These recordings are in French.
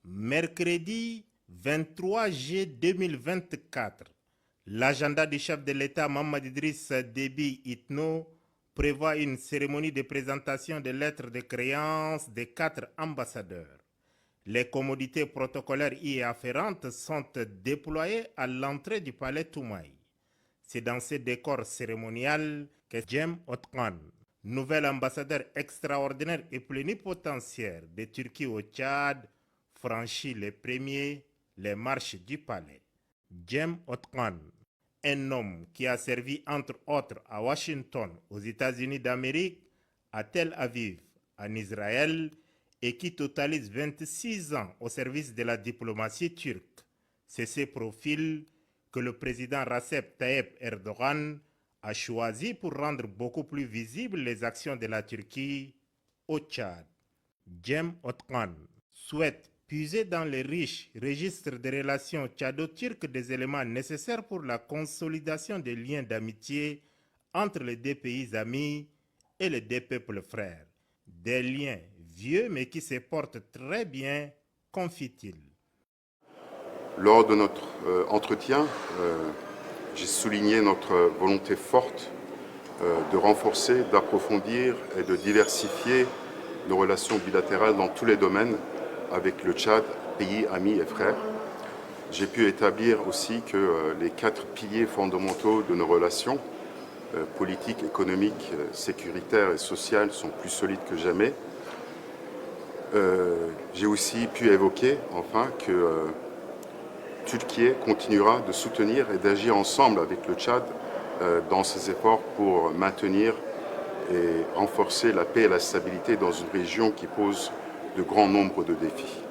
Mercredi 23 juillet 2024, l'agenda du chef de l'État Mohamed Idriss Déby Itno prévoit une cérémonie de présentation des lettres de créance des 4 ambassadeurs. Les commodités protocolaires y afférentes sont déployées à l'entrée du palais Toumaï. C'est dans ce décor cérémonial que Cem Otkan, nouvel ambassadeur extraordinaire et plénipotentiaire de Turquie au Tchad, franchit les marches du palais. Cem Otkan, un homme qui a servi entre autres à Washington, aux États-Unis d'Amérique, à Tel Aviv, en Israël, et qui totalise 26 ans au service de la diplomatie turque. C'est ce profil que le président Recep Tayyip Erdogan a choisi pour rendre beaucoup plus visibles les actions de la Turquie au Tchad. Cem Otkan souhaite puiser dans les riches registres des relations tchado-turques des éléments nécessaires pour la consolidation des liens d'amitié entre les deux pays amis et les deux peuples frères. Des liens vieux mais qui se portent très bien, confie-t-il. Lors de notre entretien, j'ai souligné notre volonté forte de renforcer, d'approfondir et de diversifier nos relations bilatérales dans tous les domaines avec le Tchad, pays ami et frère. J'ai pu établir aussi que les 4 piliers fondamentaux de nos relations, politiques, économiques, sécuritaires et sociales, sont plus solides que jamais. J'ai aussi pu évoquer enfin que Turquie continuera de soutenir et d'agir ensemble avec le Tchad dans ses efforts pour maintenir et renforcer la paix et la stabilité dans une région qui pose de grands nombres de défis.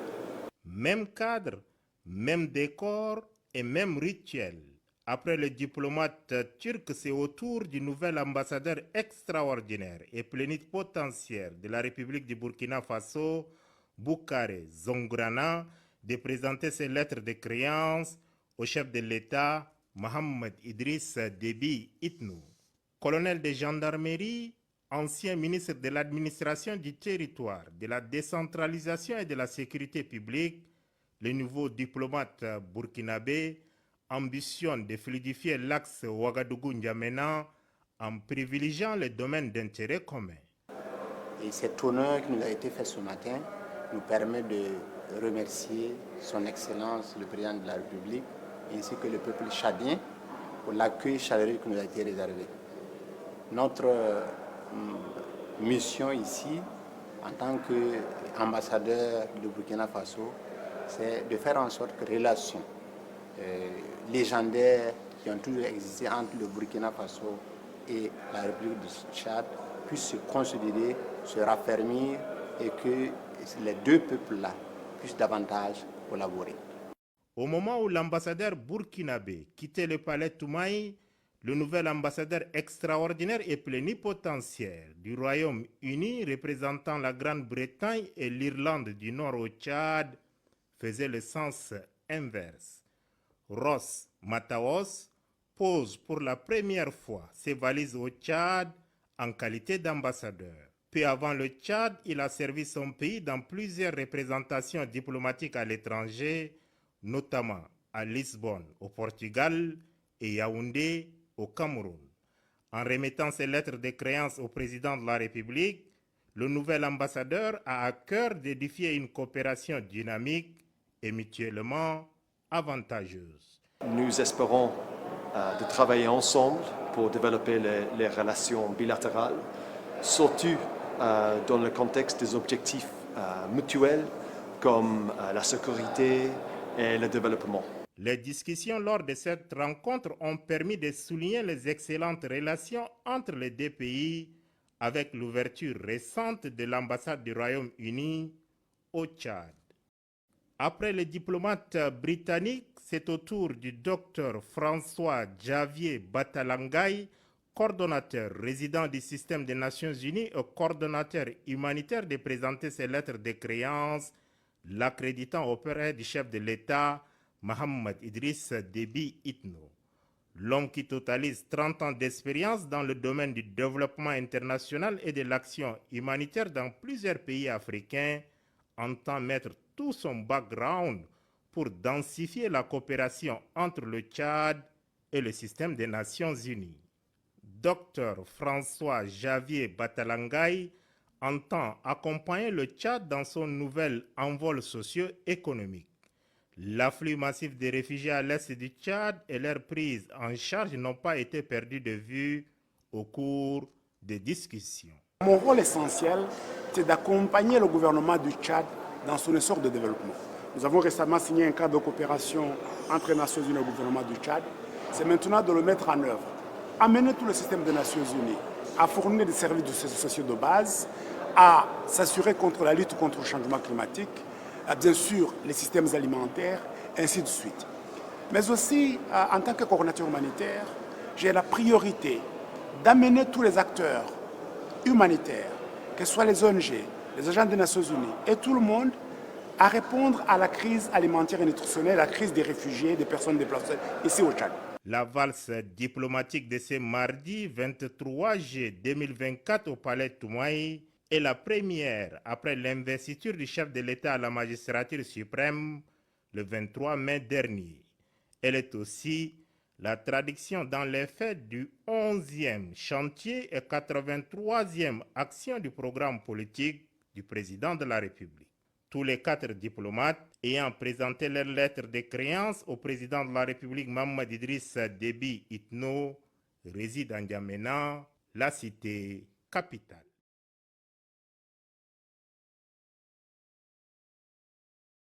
Même cadre, même décor et même rituel. Après le diplomate turc, c'est au tour du nouvel ambassadeur extraordinaire et plénipotentiaire de la République du Burkina Faso, Boukare Zongrana, de présenter ses lettres de créance au chef de l'État, Mohamed Idriss Déby Itno. Colonel de gendarmerie, ancien ministre de l'administration du territoire, de la décentralisation et de la sécurité publique, le nouveau diplomate burkinabé ambitionne de fluidifier l'axe Ouagadougou-N'Djamena en privilégiant les domaines d'intérêt commun. Et cet honneur qui nous a été fait ce matin nous permet de remercier son Excellence le Président de la République ainsi que le peuple tchadien pour l'accueil chaleureux qui nous a été réservé. Notre mission ici, en tant qu'ambassadeur du Burkina Faso, c'est de faire en sorte que les relations légendaires qui ont toujours existé entre le Burkina Faso et la République du Tchad puissent se consolider, se raffermir et que les deux peuples-là puissent davantage collaborer. Au moment où l'ambassadeur burkinabé quittait le palais Toumaï, le nouvel ambassadeur extraordinaire et plénipotentiaire du Royaume-Uni représentant la Grande-Bretagne et l'Irlande du Nord au Tchad faisait le sens inverse. Ross Mataos pose pour la première fois ses valises au Tchad en qualité d'ambassadeur. Peu avant le Tchad, il a servi son pays dans plusieurs représentations diplomatiques à l'étranger, notamment à Lisbonne au Portugal et Yaoundé au Cameroun. En remettant ses lettres de créance au président de la République, le nouvel ambassadeur a à cœur d'édifier une coopération dynamique et mutuellement avantageuse. Nous espérons de travailler ensemble pour développer les relations bilatérales, surtout dans le contexte des objectifs mutuels comme la sécurité et le développement. Les discussions lors de cette rencontre ont permis de souligner les excellentes relations entre les deux pays avec l'ouverture récente de l'ambassade du Royaume-Uni au Tchad. Après les diplomates britanniques, c'est au tour du docteur François-Xavier Batalangay, coordonnateur résident du système des Nations Unies et coordonnateur humanitaire, de présenter ses lettres de créance, l'accréditant auprès du chef de l'État, Mohamed Idriss Déby Itno. L'homme qui totalise 30 ans d'expérience dans le domaine du développement international et de l'action humanitaire dans plusieurs pays africains entend mettre tout son background pour densifier la coopération entre le Tchad et le système des Nations Unies. Dr François Javier Batalangay entend accompagner le Tchad dans son nouvel envol socio-économique. L'afflux massif des réfugiés à l'est du Tchad et leur prise en charge n'ont pas été perdus de vue au cours des discussions. Mon rôle essentiel, c'est d'accompagner le gouvernement du Tchad dans son essor de développement. Nous avons récemment signé un cadre de coopération entre les Nations Unies et le gouvernement du Tchad. C'est maintenant de le mettre en œuvre. Amener tout le système des Nations Unies à fournir des services sociaux de base, à s'assurer contre la lutte contre le changement climatique, bien sûr les systèmes alimentaires, ainsi de suite. Mais aussi, en tant que coordinateur humanitaire, j'ai la priorité d'amener tous les acteurs humanitaires, que ce soit les ONG, les agents des Nations Unies et tout le monde, à répondre à la crise alimentaire et nutritionnelle, la crise des réfugiés, des personnes déplacées ici au Tchad. La valse diplomatique de ce mardi 23 juillet 2024 au Palais Toumaï est la première après l'investiture du chef de l'État à la magistrature suprême le 23 mai dernier. Elle est aussi la traduction dans les faits du 11e chantier et 83e action du programme politique du président de la République. Tous les 4 diplomates ayant présenté leur lettre de créance au président de la République Mahamat Idriss Déby Itno résident en N'Djamena, la cité capitale.